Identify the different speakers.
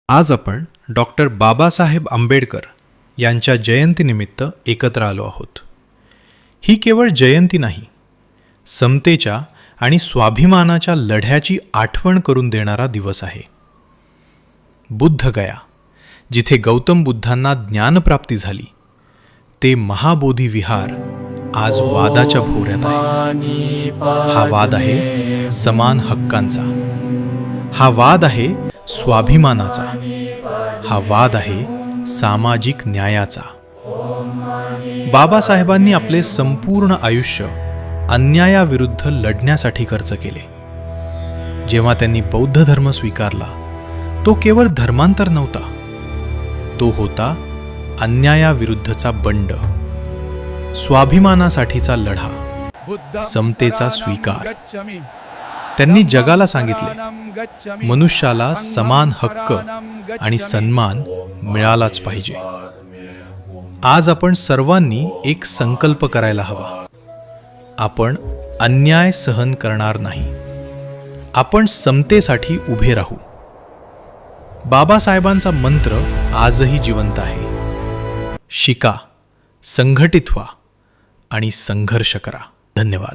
Speaker 1: आज आपण डॉक्टर बाबासाहेब आंबेडकर यांच्या जयंतीनिमित्त एकत्र आलो आहोत. ही केवळ जयंती नाही, समतेच्या आणि स्वाभिमानाच्या लढ्याची आठवण करून देणारा दिवस आहे. बुद्धगया, जिथे गौतम बुद्धांना ज्ञानप्राप्ती झाली, ते महाबोधी विहार आज वादाच्या भोवऱ्यात आहे. हा वाद आहे समान हक्कांचा, हा वाद आहे स्वाभिमानाचा, हा वाद आहे सामाजिक न्यायाचा. बाबासाहेबांनी आपले संपूर्ण आयुष्य अन्यायाविरुद्ध लढण्यासाठी खर्च केले. जेव्हा त्यांनी बौद्ध धर्म स्वीकारला, तो केवळ धर्मांतर नव्हता, तो होता अन्यायाविरुद्धचा बंड, स्वाभिमानासाठीचा लढा, समतेचा स्वीकार. त्यांनी जगाला सांगितले, मनुष्याला समान हक्क आणि सन्मान मिळालाच पाहिजे. आज आपण सर्वांनी एक संकल्प करायला हवा. आपण अन्याय सहन करणार नाही. आपण समतेसाठी उभे राहू. बाबासाहेबांचा मंत्र आजही जिवंत आहे. शिका, संघटित व्हा आणि संघर्ष करा. धन्यवाद.